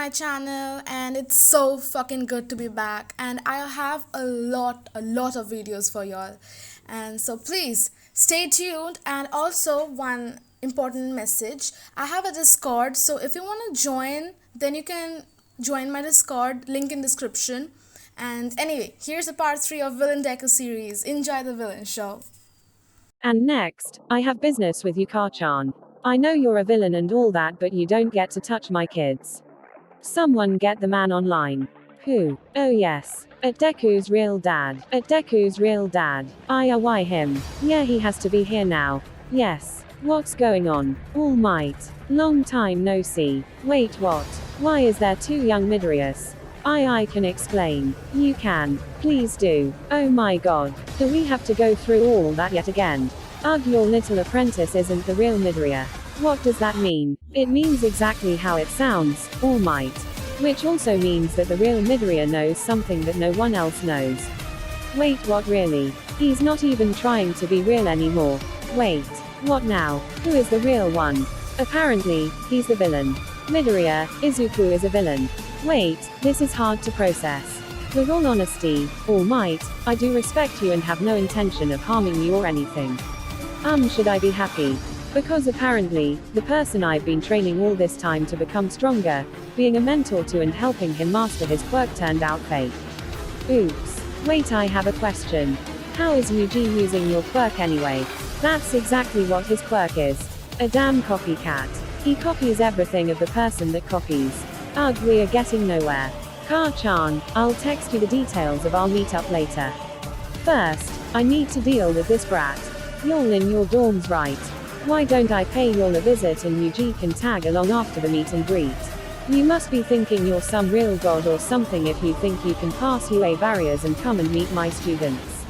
my channel, and it's so fucking good to be back. And I have a lot of videos for y'all. And so please stay tuned. And also, one important message, I have a Discord, so if you want to join, then you can join my Discord, link in description. And anyway, here's the part 3 of Villain Deku series. Enjoy the villain show. And next, I have business with you, Chan. I know you're a villain and all that, but you don't get to touch my kids. Someone get the man online. Who? Oh yes. At Deku's real dad. At Deku's real dad. Why him? Yeah, he has to be here now. Yes. What's going on? All Might. Long time no see. Wait, what? Why is there two young Midorius? I can explain. You can. Please do. Oh my god. Do we have to go through all that yet again? Ugh, your little apprentice isn't the real Midoriya. What does that mean? It means exactly how it sounds, All Might. Which also means that the real Midoriya knows something that no one else knows. Wait, what really? He's not even trying to be real anymore. Wait. What now? Who is the real one? Apparently, he's the villain. Midoriya, Izuku is a villain. Wait, this is hard to process. With all honesty, All Might, I do respect you and have no intention of harming you or anything. Should I be happy? Because apparently, the person I've been training all this time to become stronger, being a mentor to and helping him master his quirk turned out fake. Oops. Wait, I have a question. How is Yuji using your quirk anyway? That's exactly what his quirk is. A damn copycat. He copies everything of the person that copies. Ugh, we are getting nowhere. Chan, I'll text you the details of our meetup later. First, I need to deal with this brat. Y'all in your dorms, right? Why don't I pay y'all a visit and Yuji can tag along after the meet and greet? You must be thinking you're some real god or something if you think you can pass UA barriers and come and meet my students.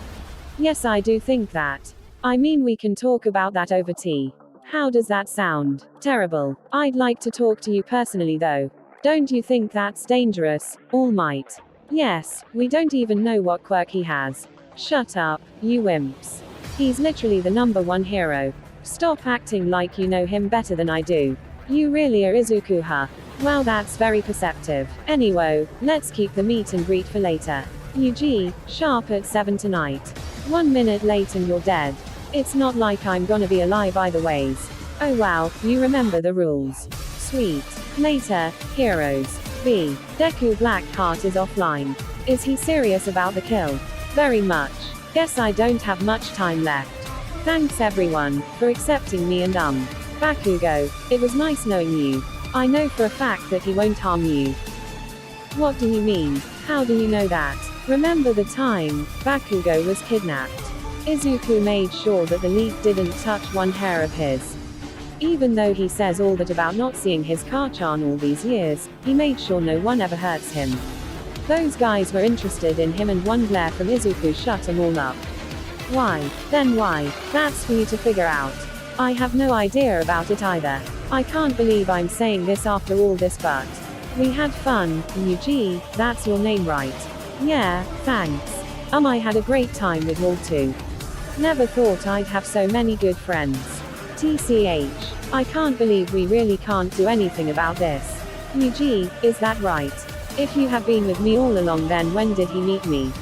Yes, I do think that. I mean, we can talk about that over tea. How does that sound? Terrible. I'd like to talk to you personally though. Don't you think that's dangerous, All Might? Yes, we don't even know what quirk he has. Shut up, you wimps. He's literally the #1 hero. Stop acting like you know him better than I do. You really are Izuku, huh? Wow, that's very perceptive. Anyway, let's keep the meet and greet for later. Yuji, sharp at 7 tonight. 1 minute late and you're dead. It's not like I'm gonna be alive either ways. Oh wow, you remember the rules. Sweet. Later, heroes. B. Deku Blackheart is offline. Is he serious about the kill? Very much. Guess I don't have much time left. Thanks everyone, for accepting me and Bakugo, it was nice knowing you. I know for a fact that he won't harm you. What do you mean? How do you know that? Remember the time Bakugo was kidnapped? Izuku made sure that the League didn't touch one hair of his. Even though he says all that about not seeing his Chan all these years, he made sure no one ever hurts him. Those guys were interested in him and one glare from Izuku shut them all up. Why? Then why? That's for you to figure out. I have no idea about it either. I can't believe I'm saying this after all this, but we had fun, Yuji, that's your name right? Yeah, thanks. I had a great time with all too. Never thought I'd have so many good friends. TCH. I can't believe we really can't do anything about this. Yuji, is that right? If you have been with me all along, then when did he meet me?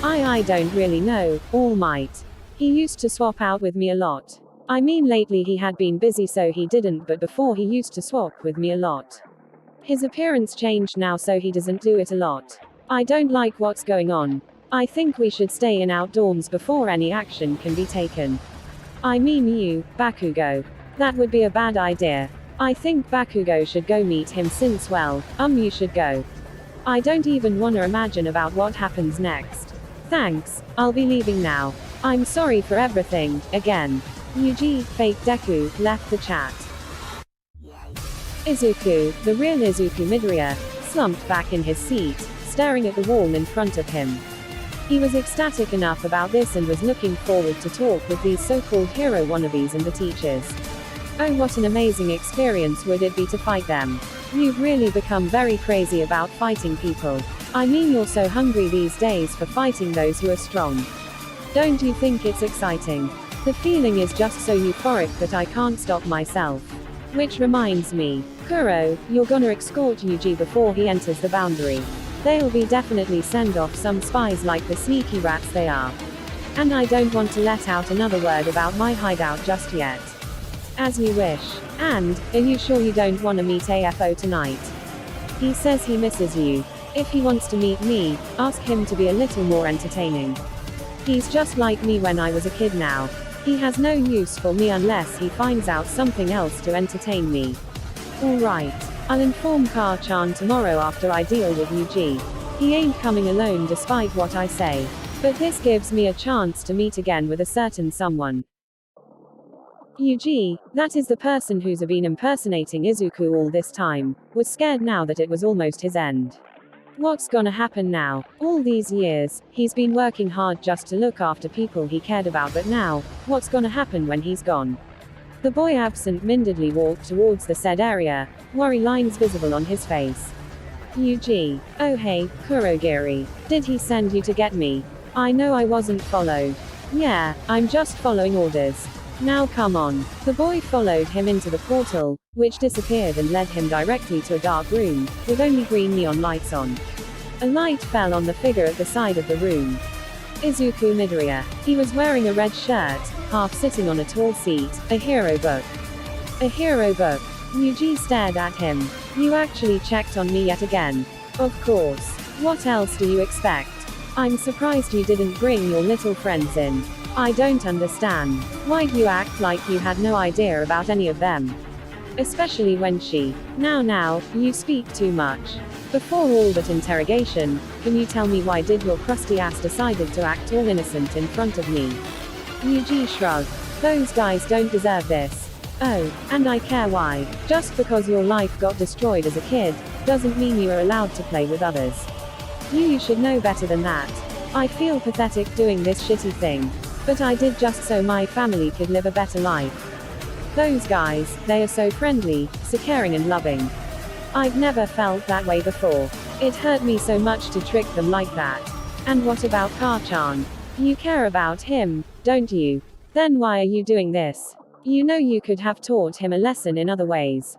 I don't really know, All Might. He used to swap out with me a lot. I mean, lately he had been busy so he didn't, but before he used to swap with me a lot. His appearance changed now so he doesn't do it a lot. I don't like what's going on. I think we should stay in our dorms before any action can be taken. I mean you, Bakugo. That would be a bad idea. I think Bakugo should go meet him since well, you should go. I don't even wanna imagine about what happens next. Thanks, I'll be leaving now. I'm sorry for everything, again. Yuji, fake Deku, left the chat. Izuku, the real Izuku Midoriya, slumped back in his seat, staring at the wall in front of him. He was ecstatic enough about this and was looking forward to talk with these so-called hero wannabes and the teachers. Oh, what an amazing experience would it be to fight them. You've really become very crazy about fighting people. I mean, you're so hungry these days for fighting those who are strong. Don't you think it's exciting? The feeling is just so euphoric that I can't stop myself. Which reminds me, Kuro, you're gonna escort Yuji before he enters the boundary. They'll be definitely send off some spies like the sneaky rats they are. And I don't want to let out another word about my hideout just yet. As you wish. And, are you sure you don't want to meet AFO tonight? He says he misses you. If he wants to meet me, ask him to be a little more entertaining. He's just like me when I was a kid now. He has no use for me unless he finds out something else to entertain me. Alright. I'll inform Car-chan tomorrow after I deal with Yuji. He ain't coming alone despite what I say. But this gives me a chance to meet again with a certain someone. Yuji, that is the person who's been impersonating Izuku all this time, was scared now that it was almost his end. What's gonna happen now? All these years, he's been working hard just to look after people he cared about, but now, what's gonna happen when he's gone? The boy absent-mindedly walked towards the said area, worry lines visible on his face. Yuji, oh hey, Kurogiri, did he send you to get me? I know I wasn't followed. Yeah, I'm just following orders. Now come on. The boy followed him into the portal, which disappeared and led him directly to a dark room, with only green neon lights on. A light fell on the figure at the side of the room. Izuku Midoriya. He was wearing a red shirt, half sitting on a tall seat, a hero book. A hero book. Yuji stared at him. You actually checked on me yet again. Of course. What else do you expect? I'm surprised you didn't bring your little friends in. I don't understand. Why'd you act like you had no idea about any of them? Especially when she. Now, you speak too much. Before all that interrogation, can you tell me why did your crusty ass decided to act all innocent in front of me? Yuji shrugged. Those guys don't deserve this. Oh, and I care why. Just because your life got destroyed as a kid, doesn't mean you are allowed to play with others. You should know better than that. I feel pathetic doing this shitty thing. But I did just so my family could live a better life. Those guys, they are so friendly, so caring and loving. I've never felt that way before. It hurt me so much to trick them like that. And what about Car-chan? You care about him, don't you? Then why are you doing this? You know you could have taught him a lesson in other ways.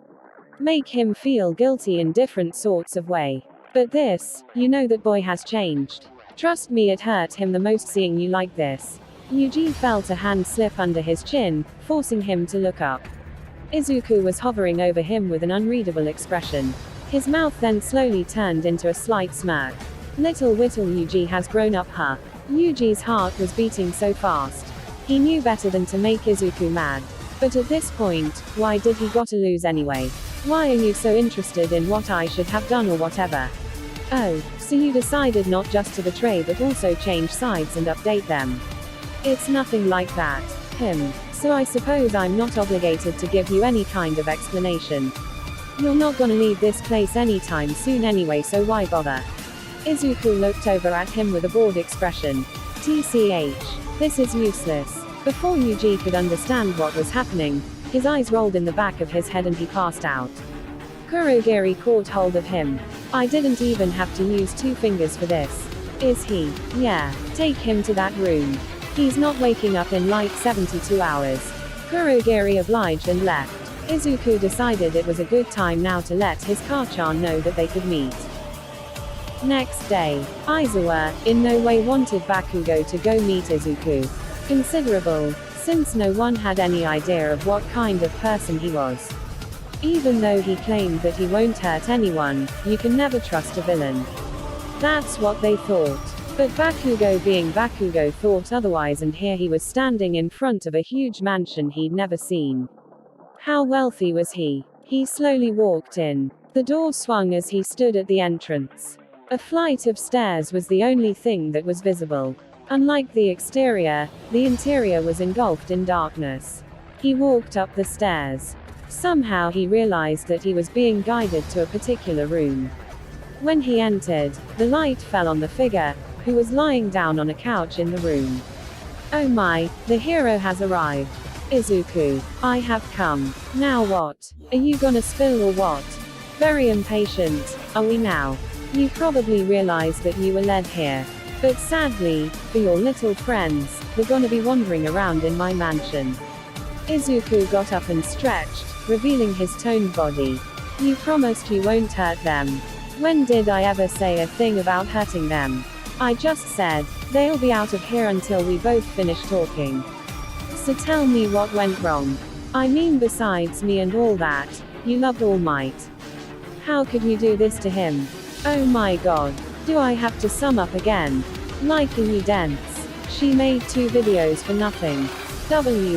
Make him feel guilty in different sorts of way. But this, you know that boy has changed. Trust me, it hurt him the most seeing you like this. Yuji felt a hand slip under his chin, forcing him to look up. Izuku was hovering over him with an unreadable expression. His mouth then slowly turned into a slight smirk. Little whittle Yuji has grown up, huh? Yuji's heart was beating so fast. He knew better than to make Izuku mad. But at this point, why did he gotta lose anyway? Why are you so interested in what I should have done or whatever? Oh, so you decided not just to betray but also change sides and update them. It's nothing like that. So I suppose I'm not obligated to give you any kind of explanation. You're not gonna leave this place anytime soon anyway, so why bother? Izuku looked over at him with a bored expression. TCH. This is useless. Before Yuji could understand what was happening, his eyes rolled in the back of his head and he passed out. Kurogiri caught hold of him. I didn't even have to use 2 fingers for this. Is he? Yeah. Take him to that room. He's not waking up in like 72 hours. Kurogiri obliged and left. Izuku decided it was a good time now to let his Car-chan know that they could meet. Next day, Aizawa, in no way wanted Bakugo to go meet Izuku. Considerable, since no one had any idea of what kind of person he was. Even though he claimed that he won't hurt anyone, you can never trust a villain. That's what they thought. But Bakugo being Bakugo thought otherwise, and here he was standing in front of a huge mansion he'd never seen. How wealthy was he? He slowly walked in. The door swung as he stood at the entrance. A flight of stairs was the only thing that was visible. Unlike the exterior, the interior was engulfed in darkness. He walked up the stairs. Somehow he realized that he was being guided to a particular room. When he entered, the light fell on the figure, who was lying down on a couch in the room. Oh my, the hero has arrived. Izuku, I have come. Now what? Are you gonna spill or what? Very impatient, are we now? You probably realize that you were led here. But sadly, for your little friends, they're gonna be wandering around in my mansion. Izuku got up and stretched, revealing his toned body. You promised you won't hurt them. When did I ever say a thing about hurting them? I just said, they'll be out of here until we both finish talking. So tell me what went wrong. I mean, besides me and all that, you loved All Might. How could you do this to him? Oh my god. Do I have to sum up again? Like a you dense. She made 2 videos for nothing.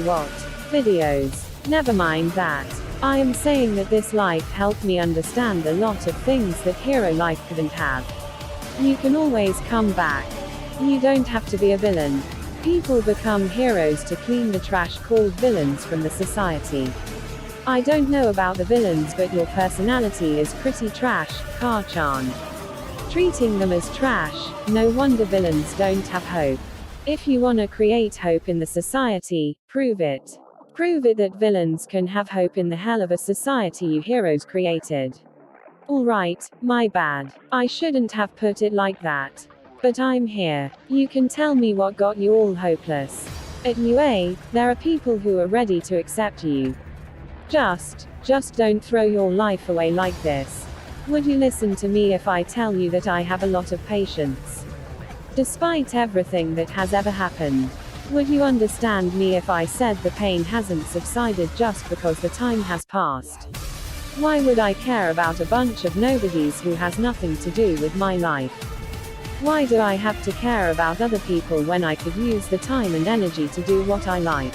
What? Videos. Never mind that. I am saying that this life helped me understand a lot of things that hero life couldn't have. You can always come back. You don't have to be a villain. People become heroes to clean the trash called villains from the society. I don't know about the villains, but your personality is pretty trash, Car-chan. Treating them as trash, no wonder villains don't have hope. If you wanna create hope in the society, prove it. Prove it that villains can have hope in the hell of a society you heroes created. Alright, my bad. I shouldn't have put it like that. But I'm here. You can tell me what got you all hopeless. At UA, there are people who are ready to accept you. Just don't throw your life away like this. Would you listen to me if I tell you that I have a lot of patience? Despite everything that has ever happened. Would you understand me if I said the pain hasn't subsided just because the time has passed? Why would I care about a bunch of nobodies who has nothing to do with my life? Why do I have to care about other people when I could use the time and energy to do what I like?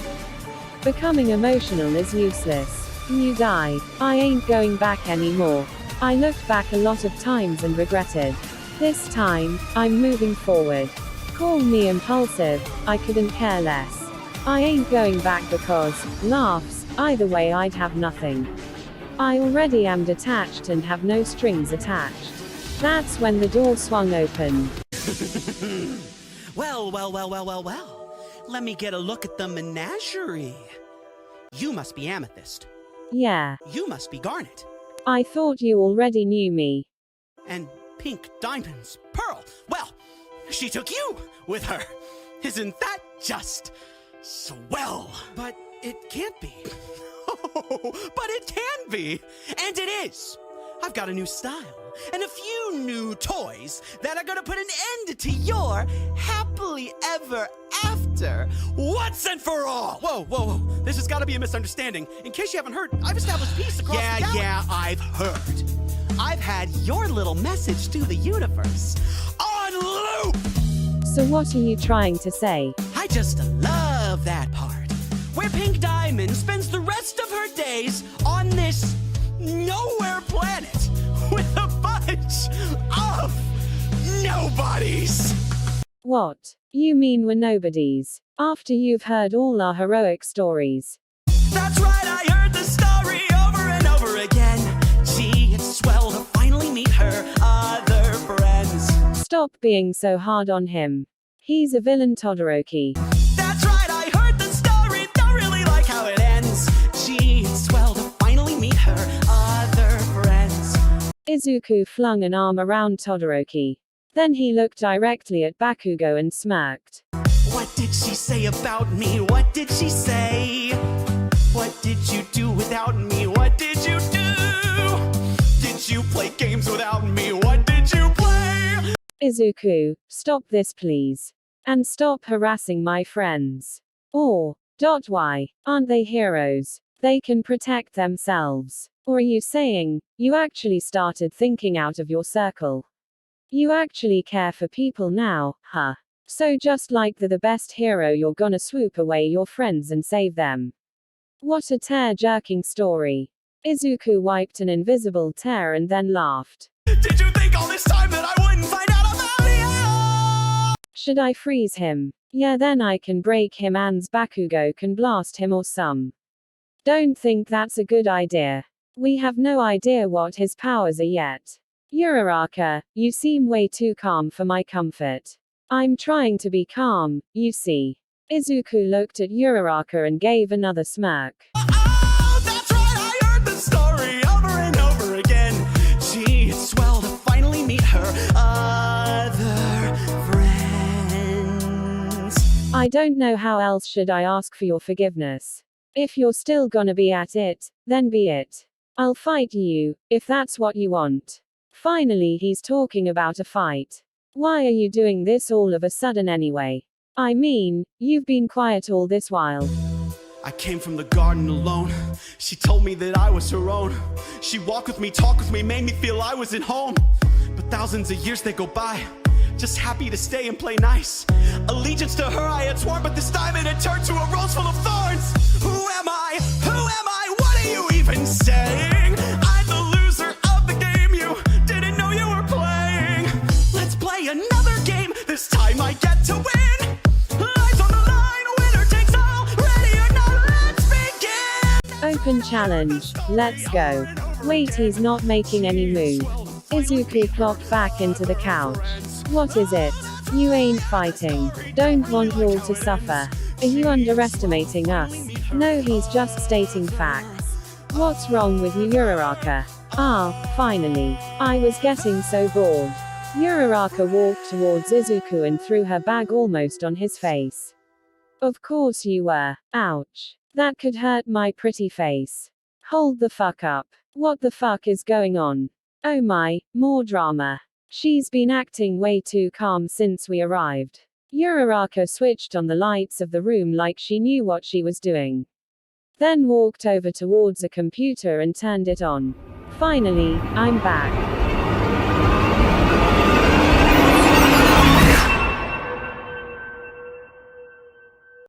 Becoming emotional is useless. You die. I ain't going back anymore. I looked back a lot of times and regretted. This time, I'm moving forward. Call me impulsive, I couldn't care less. I ain't going back because, laughs, either way I'd have nothing. I already am detached and have no strings attached. That's when the door swung open. Well. Let me get a look at the menagerie. You must be Amethyst. Yeah. You must be Garnet. I thought you already knew me. And Pink Diamond's Pearl. Well, she took you with her. Isn't that just swell? But it can't be. But it can be. And it is. I've got a new style and a few new toys that are gonna put an end to your happily ever after once and for all. Whoa. This has got to be a misunderstanding. In case you haven't heard, I've established peace across the galaxy. Yeah, I've heard. I've had your little message to the universe on loop. So what are you trying to say? I just love that part where Pink Diamond spends the rest of her days on this nowhere planet with a bunch of nobodies. What? You mean we're nobodies? After you've heard all our heroic stories. That's right, I heard the story over and over again. Gee, it's swell to finally meet her other friends. Stop being so hard on him. He's a villain, Todoroki. That's right, I heard the story, don't really like how it ends. Gee, it's swell to finally meet her other friends. Izuku flung an arm around Todoroki. Then he looked directly at Bakugo and smirked. What did she say about me? What did she say? What did you do without me? What did you do? Did you play games without me? What did you play? Izuku, stop this please. And stop harassing my friends. Why? Aren't they heroes? They can protect themselves. Or are you saying, you actually started thinking out of your circle? You actually care for people now, huh? So just like the best hero, you're gonna swoop away your friends and save them. What a tear-jerking story. Izuku wiped an invisible tear and then laughed. Did you think all this time that I wouldn't find out about you? Should I freeze him? Yeah, then I can break him and Bakugo can blast him or some. Don't think that's a good idea. We have no idea what his powers are yet. Uraraka, you seem way too calm for my comfort. I'm trying to be calm, you see. Izuku looked at Uraraka and gave another smirk. Oh, that's right, I heard the story over and over again. Gee, it's swell to finally meet her other friends. I don't know how else should I ask for your forgiveness. If you're still gonna be at it, then be it. I'll fight you, if that's what you want. Finally, he's talking about a fight. Why are you doing this all of a sudden anyway? I mean, you've been quiet all this while. I came from the garden alone. She told me that I was her own. She walked with me, talked with me, made me feel I was at home. But thousands of years they go by, just happy to stay and play nice. Allegiance to her I had sworn, but this time it had turned to a rose full of thorns. Who am I? Who am I? What are you even saying? I'm the loser of the game you didn't know you were playing. Let's play another game. This time I get to win. Life's on the line, winner takes all. Ready or not, let's begin. Open challenge. Let's go. Wait, he's not making any move. Izuku plopped back into the couch. What is it? You ain't fighting. Don't want y'all to suffer. Are you underestimating us? No, he's just stating facts. What's wrong with you, Uraraka? Ah, finally. I was getting so bored. Uraraka walked towards Izuku and threw her bag almost on his face. Of course you were. Ouch. That could hurt my pretty face. Hold the fuck up. What the fuck is going on? Oh my, more drama. She's been acting way too calm since we arrived. Uraraka switched on the lights of the room like she knew what she was doing. Then walked over towards a computer and turned it on. Finally, I'm back.